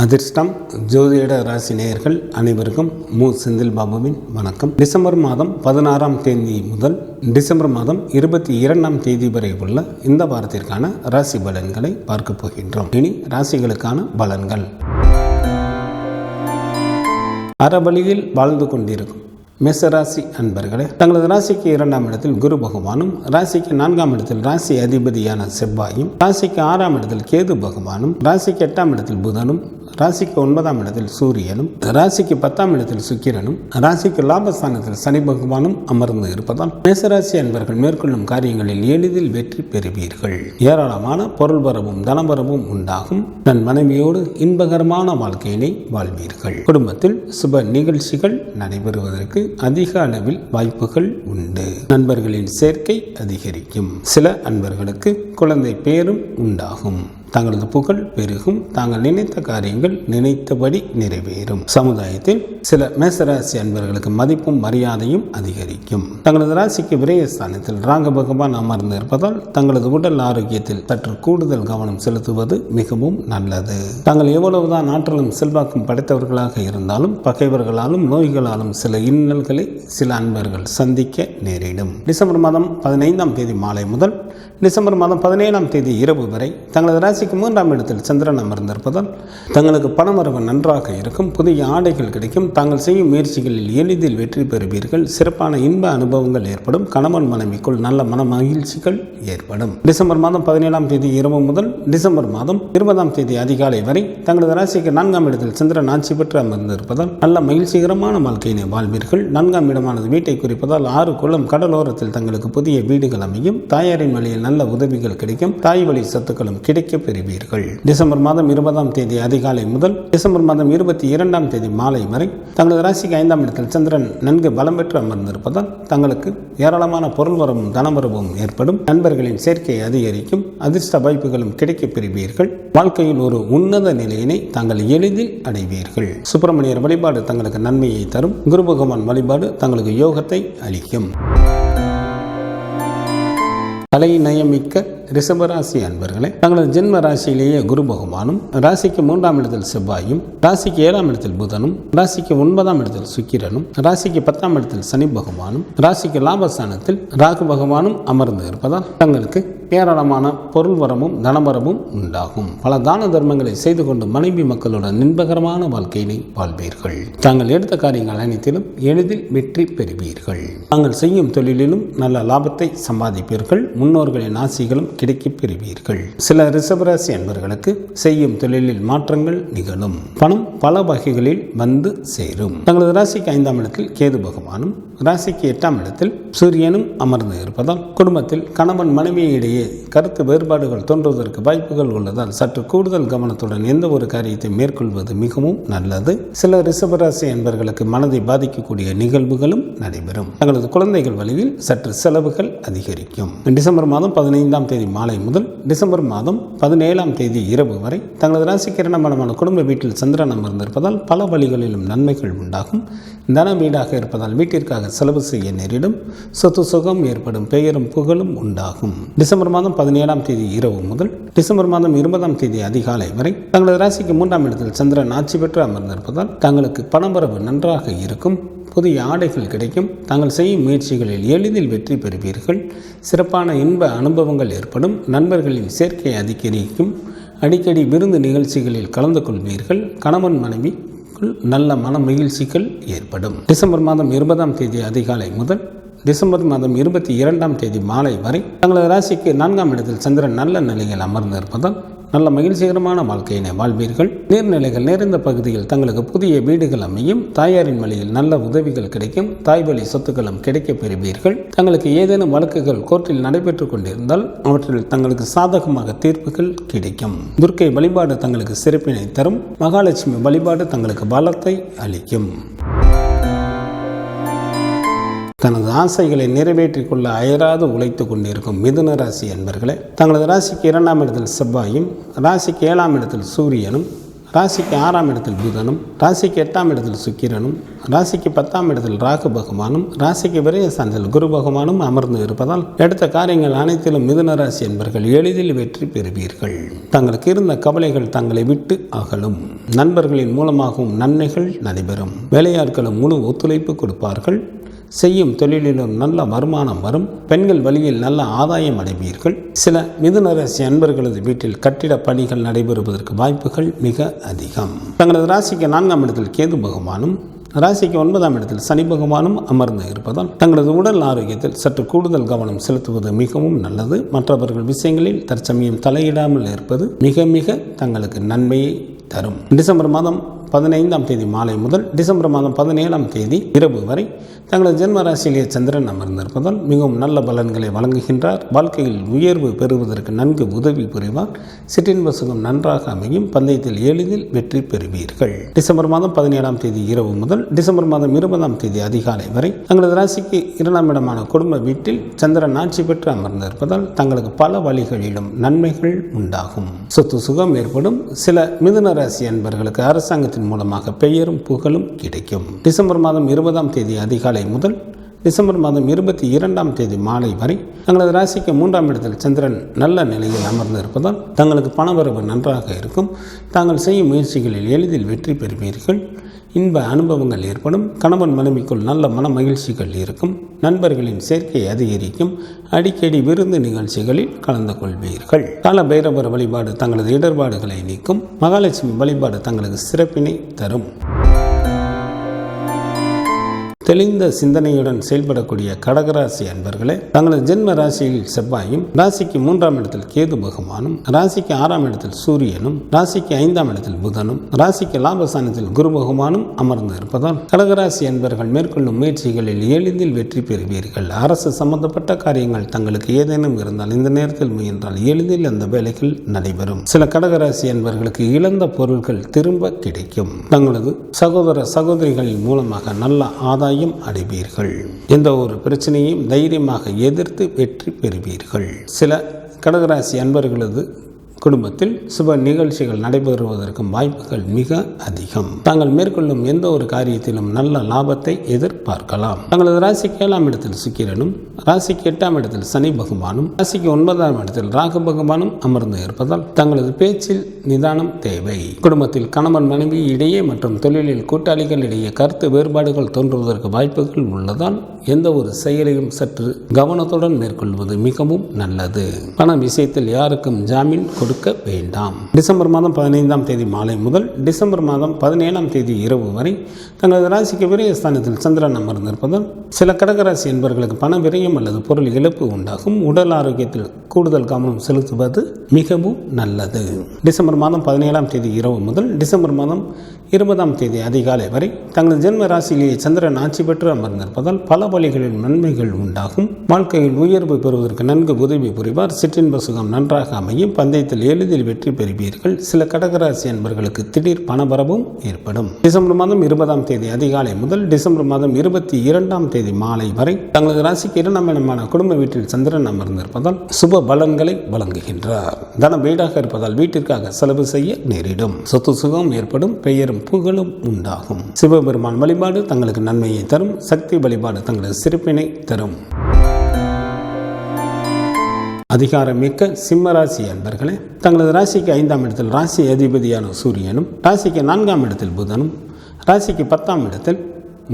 அதிர்ஷ்டம் ஜோதிட ராசி நேயர்கள் அனைவருக்கும் செந்தில் பாபுவின் வணக்கம். டிசம்பர் மாதம் 16ஆம் தேதி முதல் டிசம்பர் மாதம் 22ஆம் தேதி வரை உள்ள இந்த வாரத்திற்கான ராசி பலன்களை பார்க்க போகின்றோம். இனி ராசிகளுக்கான பலன்கள். அறவழியில் வாழ்ந்து கொண்டிருக்கும் மேசராசி அன்பர்களே, தங்களது ராசிக்கு 2ஆம் இடத்தில் குரு பகவானும், ராசிக்கு 4ஆம் இடத்தில் ராசி அதிபதியான செவ்வாயும், ராசிக்கு 6ஆம் இடத்தில் கேது பகவானும், ராசிக்கு 8ஆம் இடத்தில் புதனும், ராசிக்கு 9ஆம் இடத்தில் சூரியனும், ராசிக்கு 10ஆம் இடத்தில் சுக்கிரனும், ராசிக்கு லாபஸ்தானத்தில் சனி பகவானும் அமர்ந்து இருப்பதால் மேசராசி அன்பர்கள் மேற்கொள்ளும் காரியங்களில் எளிதில் வெற்றி பெறுவீர்கள். ஏராளமான பொருள் வரவும் தனவரவும் உண்டாகும். தன் மனைவியோடு இன்பகரமான வாழ்க்கையினை வாழ்வீர்கள். குடும்பத்தில் சுப நிகழ்ச்சிகள் நடைபெறுவதற்கு அதிக அளவில் வாய்ப்புகள் உண்டு. நண்பர்களின் சேர்க்கை அதிகரிக்கும். சில அன்பர்களுக்கு குழந்தை பேரும் உண்டாகும். தங்களது புகழ் பெருகும். தாங்கள் நினைத்த காரியங்கள் நினைத்தபடி நிறைவேறும். சமுதாயத்தில் சில மேசராசி அன்பர்களுக்கு மதிப்பும் மரியாதையும் அதிகரிக்கும். தங்களது ராசிக்கு விரயஸ்தானத்தில் ராக பகவான் அமர்ந்து இருப்பதால் தங்களது உடல் ஆரோக்கியத்தில் சற்று கூடுதல் கவனம் செலுத்துவது மிகவும் நல்லது. தாங்கள் எவ்வளவுதான் ஆற்றலும் செல்வாக்கும் படைத்தவர்களாக இருந்தாலும் பகைவர்களாலும் நோய்களாலும் சில இன்னல்களை சில அன்பர்கள் சந்திக்க நேரிடும். டிசம்பர் மாதம் 15ஆம் தேதி மாலை முதல் டிசம்பர் மாதம் 17ஆம் தேதி இரவு வரை தங்களது ராசிக்கு 3ஆம் இடத்தில் சந்திரன் அமர்ந்திருப்பதால் தங்களுக்கு பணவரவு நன்றாக இருக்கும். புதிய ஆடைகள் கிடைக்கும். தாங்கள் செய்யும் முயற்சிகளில் எளிதில் வெற்றி பெறுவீர்கள். சிறப்பான இன்ப அனுபவங்கள் ஏற்படும். கணவன் மனைவிக்குள் நல்ல மன மகிழ்ச்சிகள் ஏற்படும். டிசம்பர் மாதம் 17ஆம் தேதி இரவு முதல் டிசம்பர் மாதம் 20ஆம் தேதி அதிகாலை வரை தங்களது ராசிக்கு 4ஆம் இடத்தில் சந்திரன் ஆட்சி பெற்று அமர்ந்திருப்பதால் நல்ல மகிழ்ச்சிகரமான வாழ்க்கையினை வாழ்வீர்கள். 4ஆம் இடமானது வீட்டை குறிப்பதால் 6 குளம் கடலோரத்தில் தங்களுக்கு புதிய வீடுகள் அமையும். தாயாரின் வழியில் நல்ல உதவிகள் கிடைக்கும். தாய் வழி சொத்துக்களும் கிடைக்க பெறுவீர்கள். டிசம்பர் மாதம் 20ஆம் தேதி அதிகாலை முதல் டிசம்பர் மாதம் 22ஆம் தேதி மாலை வரை தங்களது ராசிக்கு 5ஆம் இடத்தில் சந்திரன் நன்கு பலம் பெற்று அமர்ந்திருப்பதால் தங்களுக்கு ஏராளமான பொருள் வரவும் தனவரவும் ஏற்படும். நண்பர்களின் சேர்க்கை அதிகரிக்கும். அதிர்ஷ்ட வாய்ப்புகளும் கிடைக்க பெறுவீர்கள். வாழ்க்கையில் ஒரு உன்னத நிலையினை தாங்கள் எளிதில் அடைவீர்கள். சுப்பிரமணியர் வழிபாடு தங்களுக்கு நன்மையை தரும். குரு பகவான் வழிபாடு தங்களுக்கு யோகத்தை அளிக்கும். கலை நயமிக்க ரிஷபராசி அன்பர்களே, தங்களது ஜென்ம ராசியிலேயே குரு பகவானும், ராசிக்கு 3ஆம் இடத்தில் செவ்வாயும், ராசிக்கு 7ஆம் இடத்தில் புதனும், ராசிக்கு 9ஆம் இடத்தில் சுக்கிரனும், ராசிக்கு 10ஆம் இடத்தில் சனி பகவானும், ராசிக்கு லாபஸ்தானத்தில் ராகு பகவானும் அமர்ந்து இருப்பதால் தங்களுக்கு ஏராளமான பொருள் வரமும் தனவரமும் உண்டாகும். பல தான தர்மங்களை செய்து கொண்டு மனைவி மக்களுடன் இன்பகரமான வாழ்க்கையினை வாழ்வீர்கள். தாங்கள் எடுத்த காரியங்கள் அனைத்திலும் எளிதில் வெற்றி பெறுவீர்கள். தாங்கள் செய்யும் தொழிலிலும் நல்ல லாபத்தை சம்பாதிப்பீர்கள். முன்னோர்களின் ஆசிகளும் கிடைக்கப் பெறுவீர்கள். சில ரிஷபராசி அன்பர்களுக்கு செய்யும் தொழிலில் மாற்றங்கள் நிகழும். பணம் பல வகைகளில் வந்து சேரும். தங்களது ராசிக்கு 5ஆம் இடத்தில் கேது பகவானும், ராசிக்கு 8ஆம் இடத்தில் சூரியனும் அமர்ந்து இருப்பதால் குடும்பத்தில் கணவன் மனைவியிடையே கருத்து வேறுபாடுகள் தோன்றுவதற்கு வாய்ப்புகள் உள்ளதால் சற்று கூடுதல் கவனத்துடன் எந்த ஒரு காரியத்தை மேற்கொள்வது மிகவும் நல்லது. சில ரிஷபராசி அன்பர்களுக்கு மனதை பாதிக்கக்கூடிய நிகழ்வுகளும் நடைபெறும். தங்களது குழந்தைகள் வழியில் சற்று செலவுகள் அதிகரிக்கும். டிசம்பர் மாதம் 15ஆம் தேதி மாலை முதல் டிசம்பர் மாதம் 17ஆம் தேதி இரவு வரை தங்களது ராசிக்கு 2ஆம் இடமான குடும்ப வீட்டில் சந்திரன் அமர்ந்திருப்பதால் பல வழிகளிலும் நன்மைகள் உண்டாகும். தன வீடாக இருப்பதால் வீட்டிற்காக செலவு செய்ய நேரிடும். சொத்து சுகம் ஏற்படும். பெயரும் புகழும் உண்டாகும். டிசம்பர் மாதம் 17ஆம் தேதி இரவு முதல் டிசம்பர் மாதம் 20ஆம் தேதி அதிகாலை வரை தங்களது ராசிக்கு 3ஆம் இடத்தில் சந்திரன் ஆட்சி பெற்று அமர்ந்திருப்பதால் தங்களுக்கு பணவரவு நன்றாக இருக்கும். புதிய ஆடைகள் கிடைக்கும். தாங்கள் செய்யும் முயற்சிகளில் எளிதில் வெற்றி பெறுவீர்கள். சிறப்பான இன்ப அனுபவங்கள் ஏற்படும். நண்பர்களின் சேர்க்கை அதிகரிக்கும். அடிக்கடி விருந்து நிகழ்ச்சிகளில் கலந்து கொள்வீர்கள். கணவன் மனைவி நல்ல மன மகிழ்ச்சிகள் ஏற்படும். டிசம்பர் மாதம் 20ஆம் தேதி அதிகாலை முதல் டிசம்பர் மாதம் 22ஆம் தேதி மாலை வரை தங்களது ராசிக்கு 4ஆம் இடத்தில் சந்திரன் நல்ல நிலையில் அமர்ந்திருப்பதால் நல்ல மகிழ்ச்சிகரமான வாழ்க்கையினை வாழ்வீர்கள். நீர்நிலைகள் நிறைந்த பகுதியில் தங்களுக்கு புதிய வீடுகள் அமையும். தாயாரின் வழியில் நல்ல உதவிகள் கிடைக்கும். தாய் வழி சொத்துக்களும் கிடைக்க பெறுவீர்கள். தங்களுக்கு ஏதேனும் வழக்குகள் கோர்ட்டில் நடைபெற்றுக் கொண்டிருந்தால் அவற்றில் தங்களுக்கு சாதகமாக தீர்ப்புகள் கிடைக்கும். துர்க்கை வழிபாடு தங்களுக்கு சிறப்பினை தரும். மகாலட்சுமி வழிபாடு தங்களுக்கு பலத்தை அளிக்கும். தனது ஆசைகளை நிறைவேற்றிக் கொள்ள அயராது உழைத்து கொண்டிருக்கும் மிதுன ராசி அன்பர்களே, தங்களது ராசிக்கு 2ஆம் இடத்தில் செவ்வாயும், ராசிக்கு 7ஆம் இடத்தில் சூரியனும், ராசிக்கு 6ஆம் இடத்தில் புதனும், ராசிக்கு 8ஆம் இடத்தில் சுக்கிரனும், ராசிக்கு 10ஆம் இடத்தில் ராகு பகவானும், ராசிக்கு விரயஸ்தானத்தில் குரு பகவானும் அமர்ந்து இருப்பதால் எடுத்த காரியங்கள் அனைத்திலும் மிதுன ராசி என்பவர்கள் எளிதில் வெற்றி பெறுவீர்கள். தங்களுக்கு இருந்த கவலைகள் தங்களை விட்டு அகலும். நண்பர்களின் மூலமாகவும் நன்மைகள் நடைபெறும். வேலையாட்களும் முழு ஒத்துழைப்பு கொடுப்பார்கள். செய்யும் தொழிலிலும் நல்ல வருமானம் வரும். பெண்கள் வழியில் நல்ல ஆதாயம் அடைவீர்கள். சில மிதுன ராசி அன்பர்களது வீட்டில் கட்டிட பணிகள் நடைபெறுவதற்கு வாய்ப்புகள் மிக அதிகம். தங்களது ராசிக்கு 4ஆம் இடத்தில் கேது பகவானும், ராசிக்கு 9ஆம் இடத்தில் சனி பகவானும் அமர்ந்து இருப்பதால் தங்களது உடல் ஆரோக்கியத்தில் சற்று கூடுதல் கவனம் செலுத்துவது மிகவும் நல்லது. மற்றவர்கள் விஷயங்களில் தற்சமயம் தலையிடாமல் இருப்பது மிக மிக தங்களுக்கு நன்மையை தரும். டிசம்பர் மாதம் 15ஆம் தேதி மாலை முதல் டிசம்பர் மாதம் 17ஆம் தேதி இரவு வரை தங்களது ஜென்ம ராசியிலேயே சந்திரன் அமர்ந்திருப்பதால் மிகவும் நல்ல பலன்களை வழங்குகின்றார். வாழ்க்கையில் உயர்வு பெறுவதற்கு நன்கு உதவி புரிவார். சிற்றின்ப சுகம் நன்றாக அமையும். பந்தயத்தில் எளிதில் வெற்றி பெறுவீர்கள். டிசம்பர் மாதம் 17ஆம் தேதி இரவு முதல் டிசம்பர் மாதம் 20ஆம் தேதி அதிகாலை வரை தங்களது ராசிக்கு 2ஆம் இடமான குடும்ப வீட்டில் சந்திரன் ஆட்சி பெற்று அமர்ந்திருப்பதால் தங்களுக்கு பல வழிகளிலும் நன்மைகள் உண்டாகும். சொத்து சுகம் ஏற்படும். சில மிதுன ராசி அன்பர்களுக்கு அரசாங்கத்தின் மூலமாக பெயரும் புகழும் கிடைக்கும். டிசம்பர் மாதம் 20ஆம் தேதி அதிகாலை முதல் டிசம்பர் மாதம் 22ஆம் தேதி மாலை வரை தங்களது ராசிக்கு 3ஆம் இடத்தில் சந்திரன் நல்ல நிலையில் அமர்ந்து இருப்பதால் தங்களுக்கு பணவரவு நன்றாக இருக்கும். தாங்கள் செய்யும் முயற்சிகளில் எளிதில் வெற்றி பெறுவீர்கள். இன்ப அனுபவங்கள் ஏற்படும். கணவன் மனைவிக்குள் நல்ல மன மகிழ்ச்சிகள் இருக்கும். நண்பர்களின் சேர்க்கை அதிகரிக்கும். அடிக்கடி விருந்து நிகழ்ச்சிகளில் கலந்து கொள்வீர்கள். கால பைரவர் வழிபாடு தங்களது இடர்பாடுகளை நீக்கும். மகாலட்சுமி வழிபாடு தங்களுக்கு சிறப்பினை தரும். தெளிந்த சிந்தனையுடன் செயல்படக்கூடிய கடகராசி அன்பர்களே, தங்களது ஜென்ம ராசியில் செவ்வாயும், ராசிக்கு 3ஆம் இடத்தில் கேது பகவானும், ராசிக்கு 6ஆம் இடத்தில் சூரியனும், ராசிக்கு 5ஆம் இடத்தில் புதனும், ராசிக்கு லாபஸ்தானத்தில் குரு பகவானும் அமர்ந்து இருப்பதால் கடகராசி அன்பர்கள் மேற்கொள்ளும் முயற்சிகளில் எளிதில் வெற்றி பெறுவீர்கள். அரசு சம்பந்தப்பட்ட காரியங்கள் தங்களுக்கு ஏதேனும் இருந்தால் இந்த நேரத்தில் முயன்றால் எளிதில் அந்த வேலைகள் நடைபெறும். சில கடகராசி அன்பர்களுக்கு இழந்த பொருட்கள் திரும்ப கிடைக்கும். தங்களது சகோதர சகோதரிகளின் மூலமாக நல்ல ஆதாயம் அடைவீர்கள். எந்த ஒரு பிரச்சனையும் தைரியமாக எதிர்த்து வெற்றி பெறுவீர்கள். சில கடகராசி அன்பர்களது குடும்பத்தில் சுப நிகழ்ச்சிகள் நடைபெறுவதற்கும் வாய்ப்புகள் மிக அதிகம். தாங்கள் மேற்கொள்ளும் எந்த ஒரு காரியத்திலும் நல்ல லாபத்தை எதிர்பார்க்கலாம். தங்களது ராசிக்கு 7ஆம் இடத்தில் சுக்கிரனும், ராசிக்கு 8ஆம் இடத்தில் சனி பகவானும், ராசிக்கு 9ஆம் இடத்தில் ராகு பகவானும் அமர்ந்து இருப்பதால் தங்களது பேச்சில் நிதானம் தேவை. குடும்பத்தில் கணவன் மனைவி இடையே மற்றும் தொழிலில் கூட்டாளிகள் இடையே கருத்து வேறுபாடுகள் தோன்றுவதற்கு வாய்ப்புகள் உள்ளதால் எந்த ஒரு செயலையும் சற்று கவனத்துடன் மேற்கொள்வது மிகவும் நல்லது. பண விஷயத்தில் யாருக்கும் ஜாமீன் கொடுக்க வேண்டாம். டிசம்பர் மாதம் 15ஆம் தேதி மாலை முதல் டிசம்பர் மாதம் 17ஆம் தேதி இரவு வரை தங்களது ராசிக்கு விரயஸ்தானத்தில் சந்திரன் அமர்ந்திருப்பதால் சில கடகராசி என்பவர்களுக்கு பண விரயம் அல்லது பொருள் இழப்பு உண்டாகும். உடல் ஆரோக்கியத்தில் கூடுதல் கவனம் செலுத்துவது மிகவும் நல்லது. டிசம்பர் மாதம் 17ஆம் தேதி இரவு முதல் டிசம்பர் மாதம் 20ஆம் தேதி அதிகாலை வரை தங்களது ஜென்ம ராசியிலேயே சந்திரன் ஆட்சி பெற்று அமர்ந்திருப்பதால் பல வழிகளில் நன்மைகள் உண்டாகும். வாழ்க்கையில் உயர்வு பெறுவதற்கு நன்கு உதவி புரிவார். சிற்றின்ப சுகம் நன்றாக அமையும். பந்தயத்தில் எளிதில் வெற்றி பெறுவீர்கள். சில கடகராசி அன்பர்களுக்கு திடீர் பணவரவும் ஏற்படும். டிசம்பர் மாதம் 20ஆம் தேதி அதிகாலை முதல் டிசம்பர் மாதம் 22ஆம் தேதி மாலை வரை தங்களது ராசிக்கு 2ஆம் இடமான குடும்ப வீட்டில் சந்திரன் அமர்ந்திருப்பதால் சுப பலன்களை வழங்குகின்றார். தனம் வீடாக இருப்பதால் வீட்டிற்காக செலவு செய்ய நேரிடும். சொத்து சுகம் ஏற்படும். பெயரும் புகழும் உண்டாகும். சிவபெருமான் வழிபாடு தங்களுக்கு நன்மையை தரும். சக்தி வழிபாடு தங்களது சிறப்பினை தரும். அதிகாரமிக்க சிம்மராசி அன்பர்களே, தங்களது ராசிக்கு 5ஆம் இடத்தில் ராசி அதிபதியான சூரியனும், ராசிக்கு 4ஆம் இடத்தில் புதனும், ராசிக்கு 10ஆம் இடத்தில்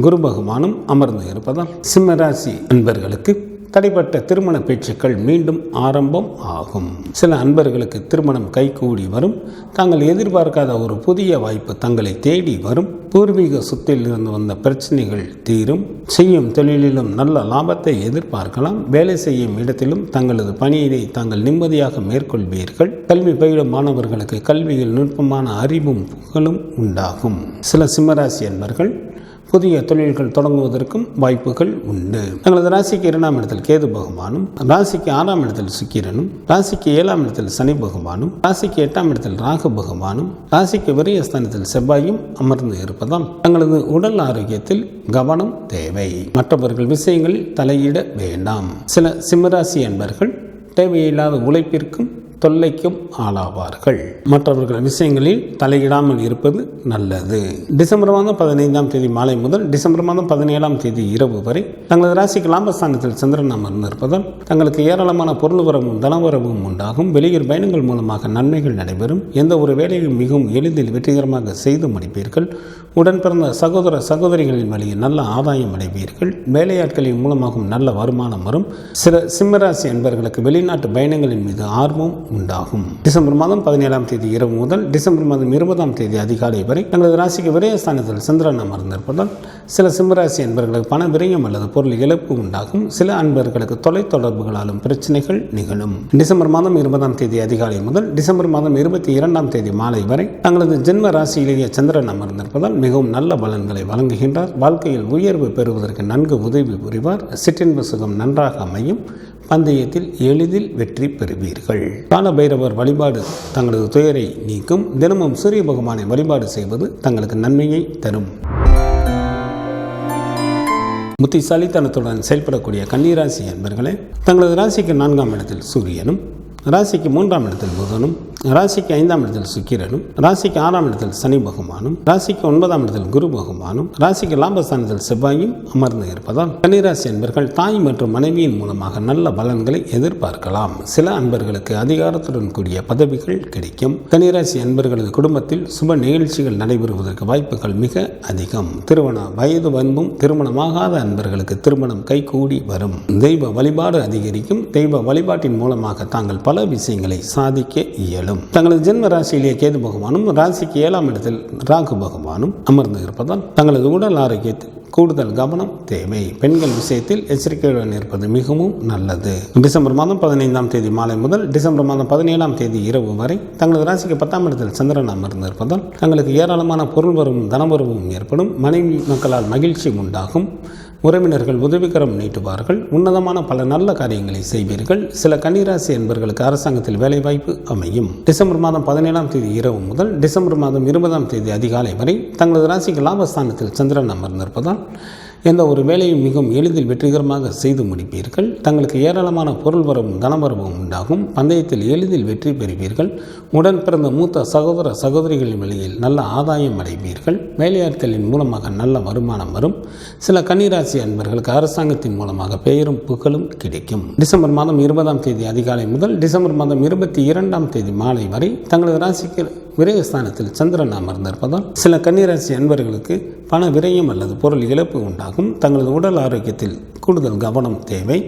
குரு பகவானும் அமர்ந்து இருப்பதால் சிம்மராசி அன்பர்களுக்கு தடைப்பட்ட திருமண பேச்சுக்கள் மீண்டும் ஆரம்பம் ஆகும். சில அன்பர்களுக்கு திருமணம் கைகூடி வரும். தாங்கள் எதிர்பார்க்காத ஒரு புதிய வாய்ப்பு தங்களை தேடி வரும். பூர்வீக சொத்தில் இருந்து வந்த பிரச்சனைகள் தீரும். செய்யும் தொழிலிலும் நல்ல லாபத்தை எதிர்பார்க்கலாம். வேலை செய்யும் இடத்திலும் தங்களது பணியினை தாங்கள் நிம்மதியாக மேற்கொள்வீர்கள். கல்வி பயிலும் மாணவர்களுக்கு கல்வியில் நுட்பமான அறிவும் புகழும் உண்டாகும். சில சிம்மராசி அன்பர்கள் புதிய தொழில்கள் தொடங்குவதற்கும் வாய்ப்புகள் உண்டு. தங்களது ராசிக்கு 2ஆம் இடத்தில் கேது பகவானும், ராசிக்கு 6ஆம் இடத்தில் சுக்கிரனும், ராசிக்கு 7ஆம் இடத்தில் சனி பகவானும், ராசிக்கு 8ஆம் இடத்தில் ராகு பகவானும், ராசிக்கு விரயஸ்தானத்தில் செவ்வாயும் அமர்ந்து இருப்பதால் தங்களது உடல் ஆரோக்கியத்தில் கவனம் தேவை. மற்றவர்கள் விஷயங்களில் தலையிட வேண்டாம். சில சிம்மராசி என்பர்கள் தேவையில்லாத உழைப்பிற்கும் தொல்லைக்கும் ஆளாவார்கள். மற்றவர்கள் விஷயங்களில் தலையிடாமல் இருப்பது நல்லது. டிசம்பர் மாதம் 15ஆம் தேதி மாலை முதல் டிசம்பர் மாதம் 17ஆம் தேதி இரவு வரை தங்களது ராசிக்கு லாபஸ்தானத்தில் சந்திரன் அமர்ந்திருப்பதால் தங்களுக்கு ஏராளமான பொருள் வரவும் தனவரவும் உண்டாகும். வெளியூர் பயணங்கள் மூலமாக நன்மைகள் நடைபெறும். எந்த ஒரு வேலையும் மிகவும் எளிதில் வெற்றிகரமாக செய்து முடிப்பீர்கள். உடன் பிறந்த சகோதர சகோதரிகளின் வழியில் நல்ல ஆதாயம் அடைவீர்கள். வேலையாட்களின் மூலமாகவும் நல்ல வருமானம் வரும். சில சிம்மராசி என்பவர்களுக்கு வெளிநாட்டு பயணங்களின் மீது ஆர்வம் உண்டாகும். டிசம்பர் மாதம் 17ஆம் தேதி இரவு முதல் டிசம்பர் மாதம் 20ஆம் தேதி அதிகாலை வரை தங்களது ராசிக்கு விரயஸ்தானத்தில் சந்திரன் அமர்ந்திருப்பதால் சில சிம்மராசி என்பவர்களுக்கு பண விரயம் அல்லது பொருள் இழப்பு உண்டாகும். சில அன்பர்களுக்கு தொலைத்தொடர்புகளாலும் பிரச்சனைகள் நிகழும். டிசம்பர் மாதம் 20ஆம் தேதி அதிகாலை முதல் டிசம்பர் மாதம் 22ஆம் தேதி மாலை வரை தங்களது ஜென்ம ராசியிலேயே சந்திரன் அமர்ந்திருப்பதால் மிகவும் நல்ல பலன்களை வழங்குகின்றார். வாழ்க்கையில் உயர்வு பெறுவதற்கு நன்கு உதவி புரிவார். சிற்றின்ப சுகம் நன்றாக அமையும். பந்தயத்தில் எளிதில் வெற்றி பெறுவீர்கள். கால பைரவர் வழிபாடு தங்களது துயரை நீக்கும். தினமும் சூரிய பகவானை வழிபாடு செய்வது தங்களுக்கு நன்மையை தரும். புத்திசாலித்தனத்துடன் செயல்படக்கூடிய கன்னிராசி என்பர்களே, தங்களது ராசிக்கு 4ஆம் இடத்தில் சூரியனும், ராசிக்கு 3ஆம் இடத்தில் புதனும், ராசிக்கு 5ஆம் இடத்தில் சுக்கிரனும், ராசிக்கு 6ஆம் இடத்தில் சனி பகவானும், ராசிக்கு 9ஆம் இடத்தில் குரு பகவானும், ராசிக்கு லாபஸ்தானத்தில் செவ்வாயும் அமர்ந்து இருப்பதால் கன்னிராசி அன்பர்கள் தாய் மற்றும் மனைவியின் மூலமாக நல்ல பலன்களை எதிர்பார்க்கலாம். சில அன்பர்களுக்கு அதிகாரத்துடன் கூடிய பதவிகள் கிடைக்கும். கன்னிராசி அன்பர்களது குடும்பத்தில் சுப நிகழ்ச்சிகள் நடைபெறுவதற்கு வாய்ப்புகள் மிக அதிகம். திருமண வயது வந்தும் திருமணமாகாத அன்பர்களுக்கு திருமணம் கைகூடி வரும். தெய்வ வழிபாடு அதிகரிக்கும். தெய்வ வழிபாட்டின் மூலமாக தாங்கள் பல விஷயங்களை சாதிக்க இயலும். தங்களது ஜென்ம ராசியிலேயே கேது பகவானும், ராசிக்கு 7ஆம் இடத்தில் ராகு பகவானும் அமர்ந்து இருப்பதால் தங்களது உடல் ஆரோக்கியத்தில் கூடுதல் கவனம் தேவை. பெண்கள் விஷயத்தில் எச்சரிக்கையுடன் இருப்பது மிகவும் நல்லது. டிசம்பர் மாதம் 15ஆம் தேதி மாலை முதல் டிசம்பர் மாதம் 17ஆம் தேதி இரவு வரை தங்களது ராசிக்கு 10ஆம் இடத்தில் சந்திரன் அமர்ந்து இருப்பதால் தங்களுக்கு ஏராளமான பொருள் வரவும் தனவரவும் ஏற்படும். மனைவி மக்களால் மகிழ்ச்சி உண்டாகும். உறவினர்கள் உதவிகரம் நீட்டுவார்கள். உன்னதமான பல நல்ல காரியங்களை செய்வீர்கள். சில கன்னிராசி என்பவர்களுக்கு அரசாங்கத்தில் வேலைவாய்ப்பு அமையும். டிசம்பர் மாதம் 17ஆம் தேதி இரவு முதல் டிசம்பர் மாதம் 20ஆம் தேதி அதிகாலை வரை தங்களது ராசிக்கு லாபஸ்தானத்தில் சந்திரன் அமர்ந்திருப்பதால் எந்த ஒரு வேலையும் மிகவும் எளிதில் வெற்றிகரமாக செய்து முடிப்பீர்கள். தங்களுக்கு ஏராளமான பொருள் வரவும் தனவரவும் உண்டாகும். பந்தயத்தில் எளிதில் வெற்றி பெறுவீர்கள். உடன் பிறந்த மூத்த சகோதர சகோதரிகளின் வழியில் நல்ல ஆதாயம் அடைவீர்கள். வேலையாட்களின் மூலமாக நல்ல வருமானம் வரும். சில கன்னிராசி அன்பர்களுக்கு அரசாங்கத்தின் மூலமாக பெயரும் புகழும் கிடைக்கும். டிசம்பர் மாதம் 20ஆம் தேதி அதிகாலை முதல் டிசம்பர் மாதம் 22ஆம் தேதி மாலை வரை தங்களது ராசிக்கு விரயஸ்தானத்தில் சந்திரன் அமர்ந்திருப்பதால் சில கன்னிராசி அன்பர்களுக்கு பண விரயம் அல்லது பொருள் இழப்பு உண்டாகும். தங்களது உடல் ஆரோக்கியத்தில் கூடுதல் கவனம் தேவை.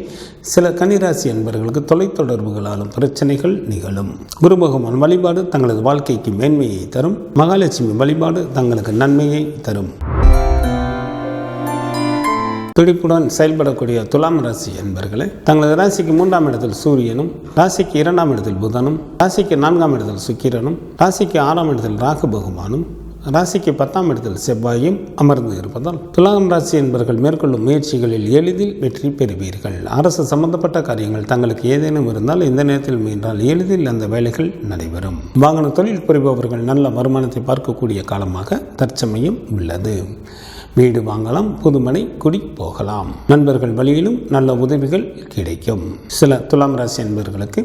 சில கன்னிராசி அன்பர்களுக்கு தொலைத்தொடர்புகளாலும் பிரச்சனைகள் நிகழும். குரு பகவான் வழிபாடு தங்களது வாழ்க்கைக்கு மேன்மையை தரும். மகாலட்சுமி வழிபாடு தங்களுக்கு நன்மையை தரும். துடிப்புடன் செயல்படக்கூடிய துலாம் ராசி என்பர்களே, தங்களது ராசிக்கு 3ஆம் இடத்தில் சூரியனும், ராசிக்கு 2ஆம் இடத்தில் புதனும், ராசிக்கு 4ஆம் இடத்தில் சுக்கிரனும், ராசிக்கு 6ஆம் இடத்தில் ராகு பகவானும், ராசிக்கு 10ஆம் இடத்தில் செவ்வாயும் அமர்ந்து இருப்பதால் துலாம் ராசி என்பவர்கள் மேற்கொள்ளும் முயற்சிகளில் எளிதில் வெற்றி பெறுவீர்கள். அரசு சம்பந்தப்பட்ட காரியங்கள் தங்களுக்கு ஏதேனும் இருந்தால் இந்த நேரத்தில் முயன்றால் எளிதில் அந்த வேலைகள் நடைபெறும். வாகன தொழில் புரிபவர்கள் நல்ல வருமானத்தை பார்க்கக்கூடிய காலமாக தற்சமயம் உள்ளது. வீடு வாங்கலாம், புதுமனை குடி போகலாம். நண்பர்கள் வழியிலும் நல்ல உதவிகள் கிடைக்கும். சில துலாம் ராசி என்பவர்களுக்கு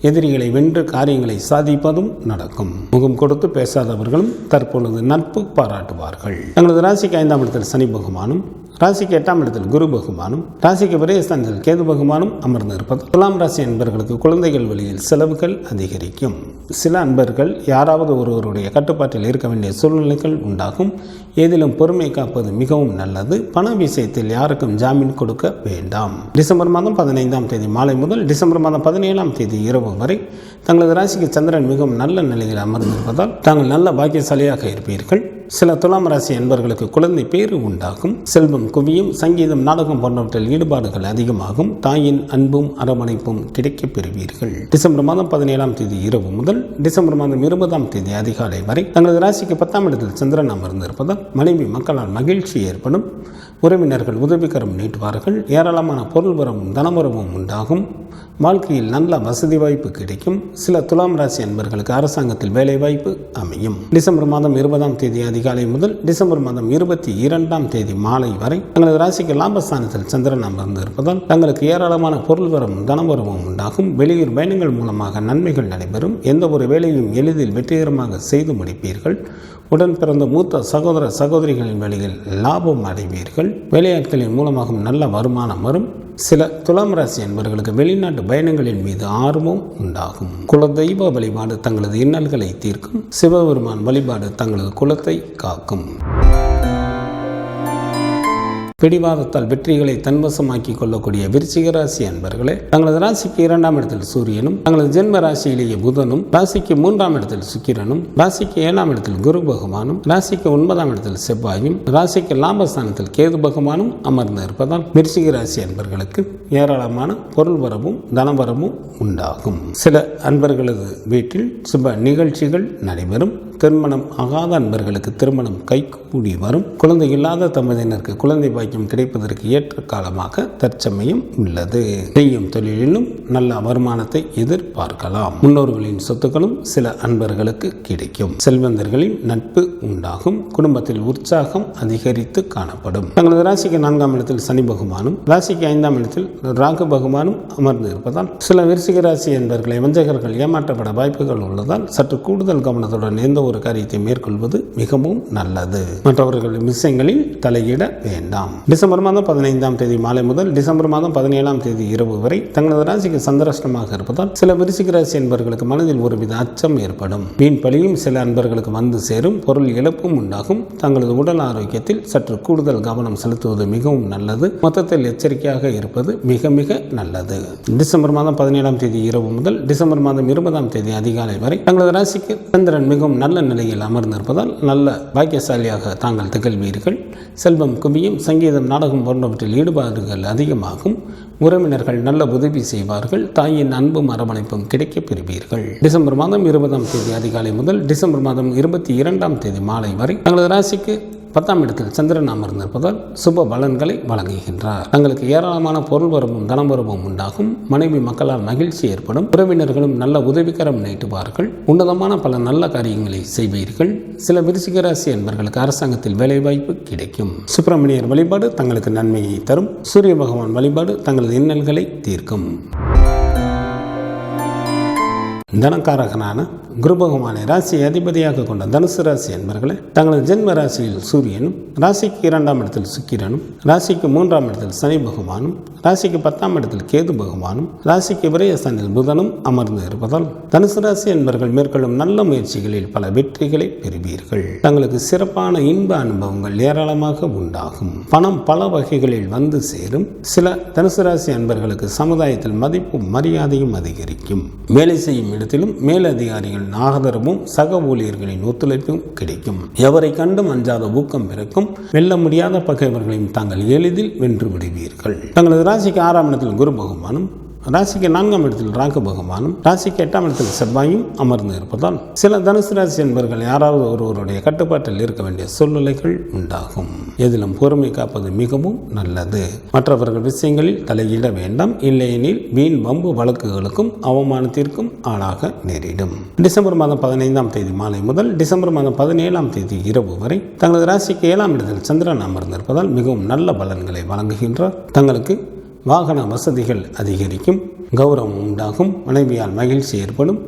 எதிரிகளை வென்று காரியங்களை சாதிப்பதும் நடக்கும். முகம் கொடுத்து பேசாதவர்களும் தற்பொழுது நட்பு பாராட்டுவார்கள். தங்களது ராசிக்கு 5ஆம் இடத்தில் சனி பகவானும், ராசிக்கு 8ஆம் இடத்தில் குரு பகவானும், ராசிக்கு விரயஸ்தானத்தில் கேது பகவானும் அமர்ந்து இருப்பது துலாம் ராசி அன்பர்களுக்கு குழந்தைகள் வழியில் செலவுகள் அதிகரிக்கும். சில அன்பர்கள் யாராவது ஒருவருடைய கட்டுப்பாட்டில் இருக்க வேண்டிய சூழ்நிலைகள் உண்டாகும். ஏதிலும் பொறுமை காப்பது மிகவும் நல்லது. பண விஷயத்தில் யாருக்கும் ஜாமீன் கொடுக்க வேண்டாம். டிசம்பர் மாதம் 15ஆம் தேதி மாலை முதல் டிசம்பர் மாதம் 17ஆம் தேதி இரவு வரை தங்களது ராசிக்கு சந்திரன் மிகவும் நல்ல நிலையில் அமர்ந்திருப்பதால் தாங்கள் நல்ல பாக்கியசாலியாக இருப்பீர்கள். சில துலாம் ராசி என்பவர்களுக்கு குழந்தை பேறு உண்டாகும். செல்வம் குவியும். சங்கீதம், நாடகம் போன்றவற்றில் ஈடுபாடுகள் அதிகமாகும். தாயின் அன்பும் அரவணைப்பும் கிடைக்கப் பெறுவீர்கள். டிசம்பர் மாதம் 17ஆம் தேதி இரவு முதல் டிசம்பர் மாதம் 20ஆம் தேதி அதிகாலை வரை தங்களது ராசிக்கு 10ஆம் இடத்தில் சந்திரன் அமர்ந்திருப்பதால் மனைவி மக்களால் மகிழ்ச்சி ஏற்படும். உறவினர்கள் உதவிகரம் நீட்டுவார்கள். ஏராளமான பொருள் வரவும் தனவரவும் உண்டாகும். வாழ்க்கையில் நல்ல வசதி வாய்ப்பு கிடைக்கும். சில துலாம் ராசி அன்பர்களுக்கு அரசாங்கத்தில் வேலை வாய்ப்பு அமையும். டிசம்பர் மாதம் 20ஆம் தேதி அதிகாலை முதல் டிசம்பர் மாதம் 22ஆம் தேதி மாலை வரை தங்களது ராசிக்கு லாபஸ்தானத்தில் சந்திரன் அமர்ந்து இருப்பதால் தங்களுக்கு ஏராளமான பொருள் வரவும் தனவரவும் உண்டாகும். வெளியூர் பயணங்கள் மூலமாக நன்மைகள் நடைபெறும். எந்த ஒரு வேலையும் எளிதில் வெற்றிகரமாக செய்து முடிப்பீர்கள். உடன் பிறந்த மூத்த சகோதர சகோதரிகளின் வழியில் லாபம் அடைவீர்கள். வேலையாட்களின் மூலமாகவும் நல்ல வருமானம் வரும். சில துலாம் ராசி என்பவர்களுக்கு வெளிநாட்டு பயணங்களின் மீது ஆர்வம் உண்டாகும். குலதெய்வ வழிபாடு தங்களது இன்னல்களை தீர்க்கும். சிவபெருமான் வழிபாடு தங்களது குலத்தை காக்கும். பிடிவாதத்தால் வெற்றிகளை தன்வசமாக்கி கொள்ளக்கூடிய விருச்சிக ராசி அன்பர்களே, தங்களது ராசிக்கு 2ஆம் இடத்தில் சூரியனும், தங்களது ஜென்ம ராசியிலேயே புதனும், ராசிக்கு 3ஆம் இடத்தில் சுக்கிரனும், ராசிக்கு 7ஆம் இடத்தில் குரு பகவானும், ராசிக்கு 9ஆம் இடத்தில் செவ்வாயும், ராசிக்கு லாபஸ்தானத்தில் கேது பகவானும் அமர்ந்து இருப்பதால் விருச்சிக ராசி அன்பர்களுக்கு ஏராளமான பொருள் வரவும் தனவரவும் உண்டாகும். சில அன்பர்களது வீட்டில் சுப நிகழ்ச்சிகள் நடைபெறும். திருமணம் ஆகாத அன்பர்களுக்கு திருமணம் கைகூடி வரும். குழந்தை இல்லாத தம்பதியினருக்கு குழந்தை பாக்கியம் கிடைப்பதற்கு ஏற்ற காலமாக தற்சமயம் உள்ளது. செய்யும் தொழிலிலும் நல்ல வருமானத்தை எதிர்பார்க்கலாம். முன்னோர்களின் சொத்துக்களும் சில அன்பர்களுக்கு கிடைக்கும். செல்வந்தர்களின் நட்பு உண்டாகும். குடும்பத்தில் உற்சாகம் அதிகரித்து காணப்படும். தங்களது ராசிக்கு 4ஆம் இடத்தில் சனி பகவானும், ராசிக்கு 5ஆம் இடத்தில் ராகு பகவானும் அமர்ந்து இருப்பதால் சில விருச்சிக ராசி என்பவர்களை வஞ்சகர்கள் ஏமாற்றப்பட வாய்ப்புகள் உள்ளதால் சற்று கூடுதல் கவனத்துடன் எந்த ஒரு காரியத்தை மேற்கொள்வது மிகவும் நல்லது. மற்றவர்களின் விஷயங்களில் தலையிட வேண்டாம். டிசம்பர் மாதம் 15ஆம் தேதி மாலை முதல் டிசம்பர் மாதம் 17ஆம் தேதி இரவு வரை தங்களது ராசிக்கு சந்திராஷ்டமாக இருப்பதால் சில விருச்சிக ராசி என்பவர்களுக்கு மனதில் ஒருவித அச்சம் ஏற்படும். வீண் பலியும் சில அன்பர்களுக்கு வந்து சேரும். பொருள் இழப்பும் உண்டாகும். தங்களது உடல் ஆரோக்கியத்தில் சற்று கூடுதல் கவனம் செலுத்துவது மிகவும் நல்லது. மொத்தத்தில் எச்சரிக்கையாக இருப்பது மிக மிக நல்லது. டிசம்பர் மாதம் 17ஆம் தேதி இரவு முதல் டிசம்பர் மாதம் 20ஆம் தேதி அதிகாலை வரை தங்களது ராசிக்கு சந்திரன் மிகவும் நல்ல நிலையில் அமர்ந்திருப்பதால் நல்ல பாக்கியசாலியாக தாங்கள் திகழ்வீர்கள். செல்வம் குவியும். சங்கீதம் நாடகம் போன்றவற்றில் ஈடுபாடுகள் அதிகமாகும். உறவினர்கள் நல்ல உதவி செய்வார்கள். தாயின் அன்பும் அரவணைப்பும் கிடைக்கப் பெறுவீர்கள். டிசம்பர் மாதம் 20ஆம் தேதி அதிகாலை முதல் டிசம்பர் மாதம் 22ஆம் தேதி மாலை வரை தங்களது ராசிக்கு 10ஆம் இடத்தில் சந்திரன் அமர்ந்திருப்பதால் சுப பலன்களை வழங்குகின்றார். தங்களுக்கு ஏராளமான பொருள் வரவும் தனவரவும் உண்டாகும். மனைவி மக்களால் மகிழ்ச்சி ஏற்படும். உறவினர்களும் நல்ல உதவிகரம் நீட்டுவார்கள். உன்னதமான பல நல்ல காரியங்களை செய்வீர்கள். சில விருச்சிக ராசி என்பவர்களுக்கு அரசாங்கத்தில் வேலைவாய்ப்பு கிடைக்கும். சுப்பிரமணியர் வழிபாடு தங்களுக்கு நன்மையை தரும். சூரிய பகவான் வழிபாடு தங்களது இன்னல்களை தீர்க்கும். தனக்காரகனான குரு பகவானை ராசி அதிபதியாக கொண்ட தனுசு ராசி என்பவர்களே, தங்களது ஜென்ம ராசியில் சூரியனும், ராசிக்கு 2ஆம் இடத்தில் சுக்கிரனும், ராசிக்கு 3ஆம் இடத்தில் சனி பகவானும், ராசிக்கு 10ஆம் இடத்தில் கேது பகவானும், ராசிக்கு விரயஸ்தானத்தில் புதனும் அமர்ந்து இருப்பதால் தனுசு ராசி என்பவர்கள் மேற்கொள்ளும் நல்ல முயற்சிகளில் பல வெற்றிகளை பெறுவீர்கள். தங்களுக்கு சிறப்பான இன்ப அனுபவங்கள் ஏராளமாக உண்டாகும். பணம் பல வகைகளில் வந்து சேரும். சில தனுசு ராசி என்பவர்களுக்கு சமுதாயத்தில் மதிப்பும் மரியாதையும் அதிகரிக்கும். வேலை செய்யும் இடத்திலும் மேலதிகாரிகள் ஆதரவும் சக ஊழியர்களின் ஒத்துழைப்பும் கிடைக்கும். எவரை கண்டும் அஞ்சாத ஊக்கம் பிறக்கும். வெல்ல முடியாத பகைவர்களையும் தாங்கள் எளிதில் வென்று விடுவீர்கள். தங்களது ராசிக்கு 6ஆம் இடத்தில் குரு பகவானும், ராசிக்கு 4ஆம் இடத்தில் ராகு பகவானும், ராசிக்கு 8ஆம் இடத்தில் செவ்வாயும் அமர்ந்து இருப்பதால் சில தனுசு ராசி என்பவர்கள் யாராவது ஒருவருடைய கட்டுப்பாட்டில் இருக்க வேண்டிய சூழ்நிலைகள் உண்டாகும். எதிலும் பொறுமை காப்பது மிகவும் நல்லது. மற்றவர்கள் விஷயங்களில் தலையிட வேண்டாம். இல்லையெனில் வீண் வம்பு வழக்குகளுக்கும் அவமானத்திற்கும் ஆளாக நேரிடும். டிசம்பர் மாதம் 15ஆம் தேதி மாலை முதல் டிசம்பர் மாதம் 17ஆம் தேதி இரவு வரை தங்களது ராசிக்கு 7ஆம் இடத்தில் சந்திரன் அமர்ந்திருப்பதால் மிகவும் நல்ல பலன்களை வழங்குகின்றார். தங்களுக்கு வாகன வசதிகள் அதிகரிக்கும். கௌரவம் உண்டாகும். மனைவியால் மகிழ்ச்சி ஏற்படும்.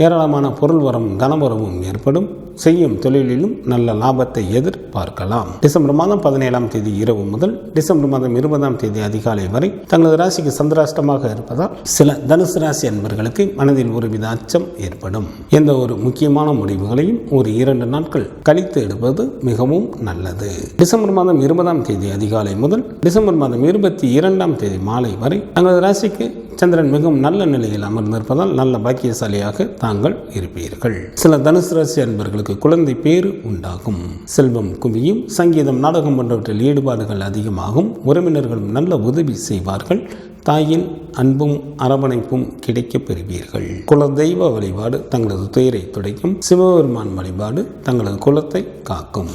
ஏராளமான பொருள் வரவும் தனவரவும் ஏற்படும். செய்யும் தொழிலிலும் நல்ல லாபத்தை எதிர்பார்க்கலாம். டிசம்பர் மாதம் 17ஆம் தேதி இரவு முதல் டிசம்பர் மாதம் 20ஆம் தேதி அதிகாலை வரை தங்களது ராசிக்கு சந்திராஷ்டமாக இருப்பதால் சில தனுசு ராசி அன்பர்களுக்கு மனதில் ஒருவித அச்சம் ஏற்படும். எந்த ஒரு முக்கியமான முடிவுகளையும் ஒரு 2 நாட்கள் கழித்து எடுப்பது மிகவும் நல்லது. டிசம்பர் மாதம் 20ஆம் தேதி அதிகாலை முதல் டிசம்பர் மாதம் 22ஆம் தேதி மாலை வரை தங்களது ராசிக்கு சந்திரன் மிகவும் நல்ல நிலையில் அமர்ந்திருப்பதால் நல்ல பாக்கியசாலியாக தாங்கள் இருப்பீர்கள். சில தனுசு ராசி அன்பர்களுக்கு குழந்தை பேறு உண்டாகும். செல்வம் குவியும். சங்கீதம் நாடகம் போன்றவற்றில் ஈடுபாடுகள் அதிகமாகும். உறவினர்களும் நல்ல உதவி செய்வார்கள். தாயின் அன்பும் அரவணைப்பும் கிடைக்கப் பெறுவீர்கள். குலதெய்வ வழிபாடு தங்களது துயரை துடைக்கும். சிவபெருமான் வழிபாடு தங்களது குலத்தை காக்கும்.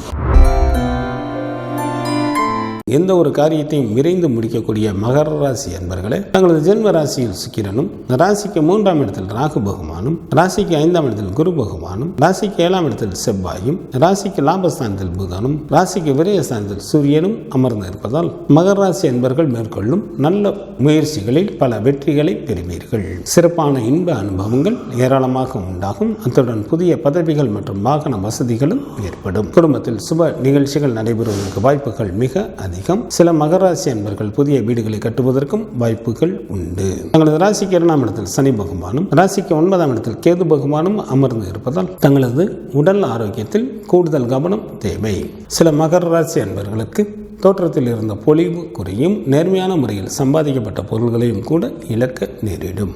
எந்த ஒரு காரியத்தையும் விரைந்து முடிக்கக்கூடிய மகர ராசி அன்பர்களே, தங்களது ஜென்ம ராசியில் சுக்கிரனும், ராசிக்கு 3ஆம் இடத்தில் ராகு பகவானும், ராசிக்கு 5ஆம் இடத்தில் குரு பகவானும், ராசிக்கு 7ஆம் இடத்தில் செவ்வாயும், ராசிக்கு லாபஸ்தானத்தில் புதனும், ராசிக்கு விரயஸ்தானத்தில் சூரியனும் அமர்ந்து இருப்பதால் மகர ராசி அன்பர்கள் மேற்கொள்ளும் நல்ல முயற்சிகளில் பல வெற்றிகளை பெறுவீர்கள். சிறப்பான இன்ப அனுபவங்கள் ஏராளமாக உண்டாகும். அத்துடன் புதிய பதவிகள் மற்றும் வாகன வசதிகளும் ஏற்படும். குடும்பத்தில் சுப நிகழ்ச்சிகள் நடைபெறுவதற்கு வாய்ப்புகள் மிக அதிகம். சில மகர ராசி அன்பர்கள் புதிய வீடுகளை கட்டுவதற்கும் வாய்ப்புகள் உண்டு. தங்களது ராசிக்கு 2ஆம் இடத்தில் சனி பகவானும், ராசிக்கு 9ஆம் இடத்தில் கேது பகவானும் அமர்ந்து இருப்பதால் தங்களது உடல் ஆரோக்கியத்தில் கூடுதல் கவனம் தேவை. சில மகர ராசி அன்பர்களுக்கு தோற்றத்தில் இருந்த பொலிவு குறையும். நேர்மையான முறையில் சம்பாதிக்கப்பட்ட பொருள்களையும் கூட இழக்க நேரிடும்.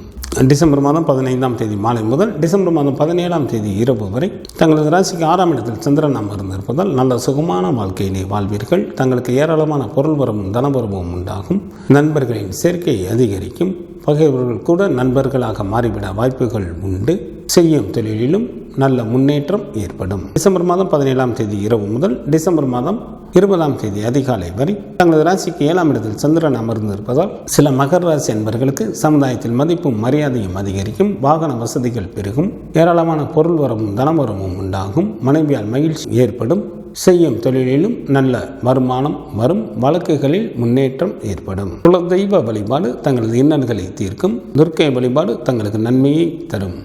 டிசம்பர் மாதம் 15ஆம் தேதி மாலை முதல் டிசம்பர் மாதம் 17ஆம் தேதி இரவு வரை தங்களது ராசிக்கு 6ஆம் இடத்தில் சந்திரன் அமர்ந்திருப்பதால் நல்ல சுகமான வாழ்க்கையினை வாழ்வீர்கள். தங்களுக்கு ஏராளமான பொருள் வரவும் தனவரவும் உண்டாகும். நண்பர்களின் சேர்க்கை அதிகரிக்கும். பகைவர்கள் கூட நண்பர்களாக மாறிவிட வாய்ப்புகள் உண்டு. செய்யும் தொழிலிலும் நல்ல முன்னேற்றம் ஏற்படும். டிசம்பர் மாதம் 17ஆம் தேதி இரவு முதல் டிசம்பர் மாதம் 20ஆம் தேதி அதிகாலை வரை தங்களது ராசிக்கு 7ஆம் இடத்தில் சந்திரன் அமர்ந்திருப்பதால் சில மகர ராசி அன்பர்களுக்கு சமுதாயத்தில் மதிப்பும் மரியாதையும் அதிகரிக்கும். வாகன வசதிகள் பெருகும். ஏராளமான பொருள் வரவும் தனவரவும் உண்டாகும். மனைவியால் மகிழ்ச்சி ஏற்படும். செய்யும் தொழிலிலும் நல்ல வருமானம் வரும். வழக்குகளில் முன்னேற்றம் ஏற்படும். குலதெய்வ வழிபாடு தங்களது இன்னல்களை தீர்க்கும். துர்க்கை வழிபாடு தங்களுக்கு நன்மையை தரும்.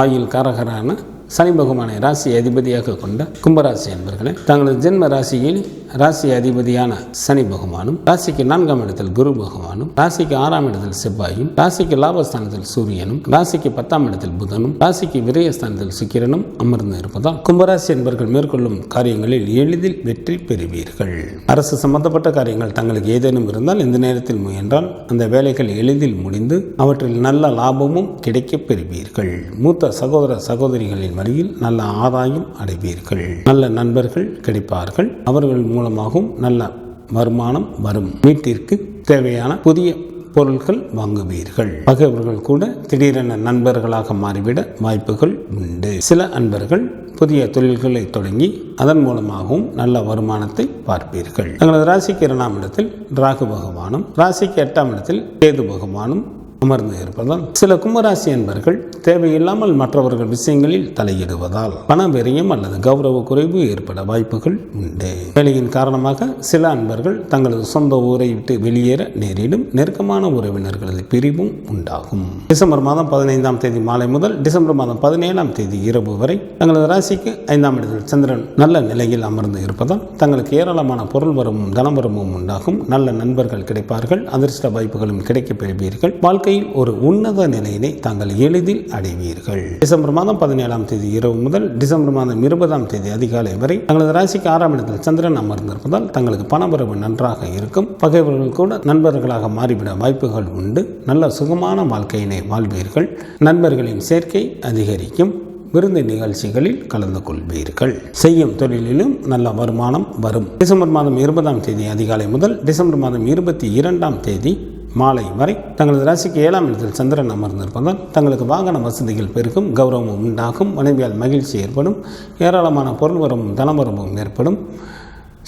ஆயுள் காரகரான சனி பகவானை ராசி அதிபதியாக கொண்ட கும்பராசி அன்பர்களே, தங்களது ஜென்ம ராசியில் ராசி அதிபதியான சனி பகவானும், ராசிக்கு 4ஆம் இடத்தில் குரு பகவானும், ராசிக்கு 6ஆம் இடத்தில் செவ்வாயும், ராசிக்கு லாபஸ்தானத்தில் சூரியனும், ராசிக்கு 10ஆம் இடத்தில் புதனும், ராசிக்கு விரயஸ்தானத்தில் சுக்கிரனும் அமர்ந்து இருப்பதால் கும்பராசி என்பவர்கள் மேற்கொள்ளும் காரியங்களில் எளிதில் வெற்றி பெறுவீர்கள். அரசு சம்பந்தப்பட்ட காரியங்கள் தங்களுக்கு ஏதேனும் இருந்தால் இந்த நேரத்தில் முயன்றால் அந்த வேலைகள் எளிதில் முடிந்து அவற்றில் நல்ல லாபமும் கிடைக்கப் பெறுவீர்கள். மூத்த சகோதர சகோதரிகளின் வழியில் நல்ல ஆதாயம் அடைவீர்கள். நல்ல நண்பர்கள் கிடைப்பார்கள். அவர்கள் மூலமாகவும் நல்ல வருமானம் வரும். வீட்டிற்கு தேவையான புதிய பொருட்கள் வாங்குவீர்கள். பகைவர்கள் கூட திடீரென நண்பர்களாக மாறிவிட வாய்ப்புகள் உண்டு. சில அன்பர்கள் புதிய தொழில்களை தொடங்கி அதன் மூலமாகவும் நல்ல வருமானத்தை பார்ப்பீர்கள். தங்களது ராசிக்கு 2ஆம் இடத்தில் ராகு பகவானும், ராசிக்கு 8ஆம் இடத்தில் கேது பகவானும் அமர்ந்து இருப்பதால் சில கும்பராசி அன்பர்கள் தேவையில்லாமல் மற்றவர்கள் விஷயங்களில் தலையிடுவதால் பண விரயம் அல்லது கௌரவ குறைவு ஏற்பட வாய்ப்புகள் உண்டு. வேலையின் காரணமாக சில அன்பர்கள் தங்களது சொந்த ஊரை விட்டு வெளியேற நேரிடும். நெருக்கமான உறவினர்களது பிரிவும் உண்டாகும். டிசம்பர் மாதம் 15ஆம் தேதி மாலை முதல் டிசம்பர் மாதம் 17ஆம் தேதி இரவு வரை தங்களது ராசிக்கு 5ஆம் இடத்தில் சந்திரன் நல்ல நிலையில் அமர்ந்து இருப்பதால் தங்களுக்கு ஏராளமான பொருள் வரவும் தனவரமும் உண்டாகும். நல்ல நண்பர்கள் கிடைப்பார்கள். அதிர்ஷ்ட வாய்ப்புகளும் கிடைக்கப் பெறுவீர்கள். வாழ்க்கையில் ஒரு உன்னத நிலையினை தாங்கள் எளிதில் அடைவீர்கள். டிசம்பர் மாதம் 17ஆம் தேதி இரவு முதல் டிசம்பர் மாதம் 20ஆம் தேதி அதிகாலை வரை தங்களது ராசிக்கு 6ஆம் இடத்தில் சந்திரன் அமர்ந்திருப்பதால் தங்களுக்கு பணவரவு நன்றாக இருக்கும். பகைவர்கள் கூட நண்பர்களாக மாறிவிட வாய்ப்புகள் உண்டு. நல்ல சுகமான வாழ்க்கையினை வாழ்வீர்கள். நண்பர்களின் சேர்க்கை அதிகரிக்கும். விருந்து நிகழ்ச்சிகளில் கலந்து கொள்வீர்கள். செய்யும் தொழிலிலும் நல்ல வருமானம் வரும். டிசம்பர் மாதம் 20ஆம் தேதி அதிகாலை முதல் டிசம்பர் மாதம் 22ஆம் தேதி மாலை வரை தங்களது ராசிக்கு 7ஆம் இடத்தில் சந்திரன் அமர்ந்திருப்பதால் தங்களுக்கு வாகன வசதிகள் பெருகும். கௌரவம் உண்டாகும். மனைவியால் மகிழ்ச்சி ஏற்படும். ஏராளமான பொருள் வரவும் தனவரவும் ஏற்படும்.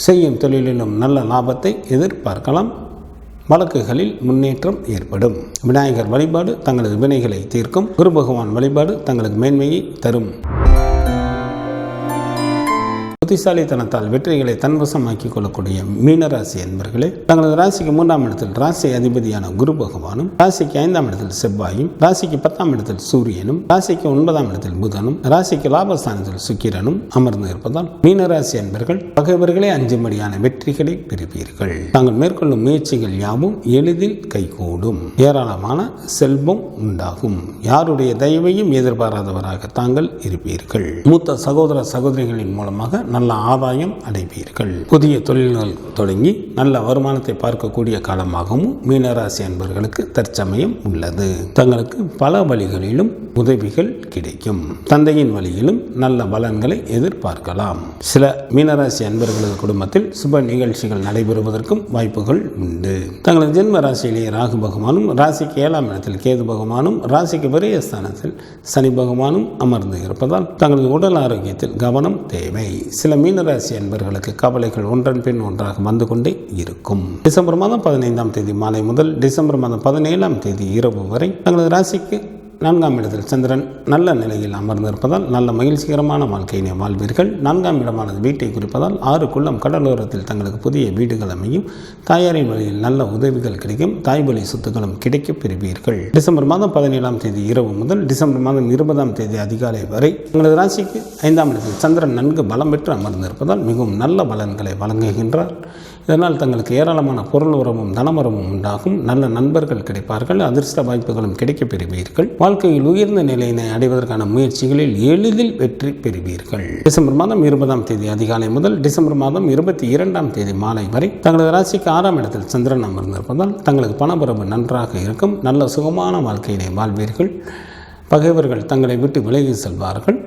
செய்யும் தொழிலிலும் நல்ல லாபத்தை எதிர்பார்க்கலாம். வழக்குகளில் முன்னேற்றம் ஏற்படும். விநாயகர் வழிபாடு தங்களது வினைகளை தீர்க்கும். குரு பகவான் வழிபாடு தங்களுக்கு மேன்மையை தரும். புத்திசாலித்தனத்தால் வெற்றிகளை தன்வசமாக்கிக் கொள்ளக்கூடிய மீனராசி என்பர்களே, தங்களது ராசிக்கு 3ஆம் இடத்தில் ராசி அதிபதியான குரு பகவானும், ராசிக்கு 5ஆம் இடத்தில் செவ்வாயும், ராசிக்கு 10ஆம் இடத்தில் சூரியனும், ராசிக்கு 9ஆம் இடத்தில் புதனும், ராசிக்கு லாபஸ்தானத்தில் சுக்கிரனும் அமர்ந்து இருப்பதால் மீனராசி என்பர்கள் பகைவர்களே அஞ்சும்படியான வெற்றிகளை பெறுவீர்கள். தாங்கள் மேற்கொள்ளும் முயற்சிகள் யாவும் எளிதில் கைகூடும். ஏராளமான செல்வம் உண்டாகும். யாருடைய தயவையும் எதிர்பாராதவராக தாங்கள் இருப்பீர்கள். மூத்த சகோதர சகோதரிகளின் மூலமாக நல்ல ஆதாயம் அடைவீர்கள். புதிய தொழில்கள் தொடங்கி நல்ல வருமானத்தை பார்க்கக்கூடிய காலமாகவும் மீனராசி அன்பர்களுக்கு தற்சமயம் உள்ளது. தங்களுக்கு பல வழிகளிலும் உதவிகள் கிடைக்கும். தந்தையின் வழியிலும் நல்ல பலன்களை எதிர்பார்க்கலாம். சில மீனராசி அன்பர்களது குடும்பத்தில் சுப நிகழ்ச்சிகள் நடைபெறுவதற்கும் வாய்ப்புகள் உண்டு. தங்களது ஜென்ம ராசியிலேயே ராகு பகவானும், ராசிக்கு 7ஆம் இடத்தில் கேது பகவானும், ராசிக்கு விரயஸ்தானத்தில் சனி பகவானும் அமர்ந்து இருப்பதால் தங்களது உடல் ஆரோக்கியத்தில் கவனம் தேவை. சில சில மீனராசி அன்பர்களுக்கு கவலைகள் ஒன்றன் பின் ஒன்றாக வந்து கொண்டே இருக்கும். டிசம்பர் மாதம் 15ஆம் தேதி மாலை முதல் டிசம்பர் மாதம் 17ஆம் தேதி இரவு வரை தங்களது ராசிக்கு 4ஆம் இடத்தில் சந்திரன் நல்ல நிலையில் அமர்ந்திருப்பதால் நல்ல மகிழ்ச்சிகரமான வாழ்க்கையினை வாழ்வீர்கள். 4ஆம் இடமானது வீட்டை குறிப்பதால் 6 குள்ளம் கடலோரத்தில் தங்களுக்கு புதிய வீடுகள் அமையும். தாயாரின் வழியில் நல்ல உதவிகள் கிடைக்கும். தாய்வழி சொத்துக்களும் கிடைக்கப் பெறுவீர்கள். டிசம்பர் மாதம் 17ஆம் தேதி இரவு முதல் டிசம்பர் மாதம் 20ஆம் தேதி அதிகாலை வரை தங்களது ராசிக்கு 5ஆம் இடத்தில் சந்திரன் நன்கு பலம் பெற்று அமர்ந்திருப்பதால் மிகவும் நல்ல பலன்களை வழங்குகின்றார். இதனால் தங்களுக்கு ஏராளமான பொருள் உறவும் தனமரமும் உண்டாகும். நல்ல நண்பர்கள் கிடைப்பார்கள். அதிர்ஷ்ட வாய்ப்புகளும் கிடைக்கப் பெறுவீர்கள். வாழ்க்கையில் உயர்ந்த நிலையினை அடைவதற்கான முயற்சிகளில் எளிதில் வெற்றி பெறுவீர்கள். டிசம்பர் மாதம் 20ஆம் தேதி அதிகாலை முதல் டிசம்பர் மாதம் 22ஆம் தேதி மாலை வரை தங்களது ராசிக்கு 6ஆம் இடத்தில் சந்திரன் அமர்ந்திருப்பதால் தங்களுக்கு பணபரவு நன்றாக இருக்கும். நல்ல சுகமான வாழ்க்கையினை வாழ்வீர்கள். பகைவர்கள் தங்களை விட்டு விலகி செல்வார்கள்.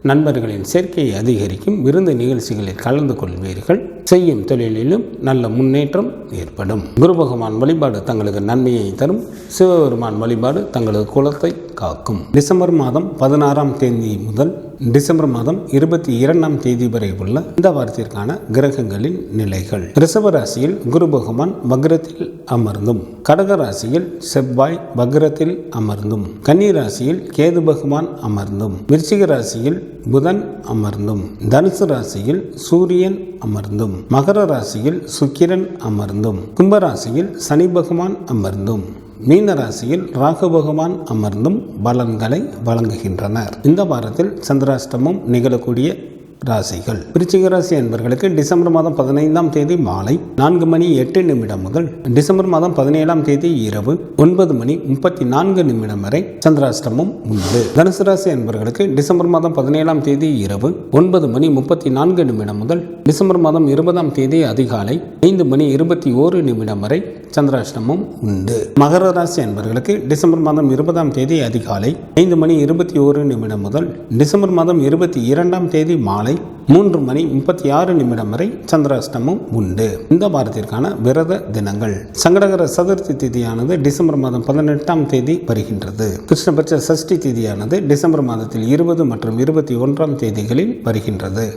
நண்பர்களின் சேர்க்கையை அதிகரிக்கும். விருந்து நிகழ்ச்சிகளில் கலந்து கொள்வீர்கள். செய்யும் தொழிலிலும் நல்ல முன்னேற்றம் ஏற்படும். குரு பகவான் வழிபாடு தங்களுக்கு நன்மையை தரும். சிவபெருமான் வழிபாடு தங்களது குலத்தை காக்கும். டிசம்பர் மாதம் 16ஆம் தேதி முதல் டிசம்பர் மாதம் 22ஆம் தேதி வரை உள்ள இந்த வாரத்திற்கான கிரகங்களின் நிலைகள். ரிஷப ராசியில் குரு பகவான் வக்ரத்தில் அமர்ந்தும், கடக ராசியில் செவ்வாய் வக்ரத்தில் அமர்ந்தும், கன்னி ராசியில் கேது பகவான் அமர்ந்தும், விருச்சிக ராசியில் புதன் அமர்ந்தும், தனுசு ராசியில் சூரியன் அமர்ந்தும், மகர ராசியில் சுக்கிரன் அமர்ந்தும், கும்பராசியில் சனி பகவான் அமர்ந்தும், மீன ராசியில் ராகு பகவான் அமர்ந்தும் பலன்களை வழங்குகின்றனர். இந்த வாரத்தில் சந்திராஷ்டமம் நிகழக்கூடிய ராசிகள். விருச்சிக ராசி என்பவர்களுக்கு டிசம்பர் மாதம் 15ஆம் தேதி மாலை 4:08 முதல் டிசம்பர் மாதம் 17ஆம் தேதி இரவு 9:34 வரை சந்திராஷ்டமம் உண்டு. தனுசு ராசி என்பவர்களுக்கு டிசம்பர் மாதம் 17ஆம் தேதி இரவு 9:34 முதல் டிசம்பர் மாதம் 20ஆம் தேதி அதிகாலை 5:21 வரை சந்திராஷ்டமம் உண்டு. மகர ராசி என்பவர்களுக்கு டிசம்பர் மாதம் 20ஆம் தேதி அதிகாலை 5:21 முதல் டிசம்பர் மாதம் 22ஆம் தேதி மாலை 3:36 வரை சந்திராஷ்டமம் உண்டு. இந்த வாரத்திற்கான விரத தினங்கள். சங்கடகர சதுர்த்தி திதியானது டிசம்பர் மாதம் 18ஆம் தேதி வருகின்றது. கிருஷ்ணபட்ச சஷ்டி திதியானது டிசம்பர் மாதத்தில் 20 மற்றும் 21ஆம் தேதிகளில் வருகின்றது.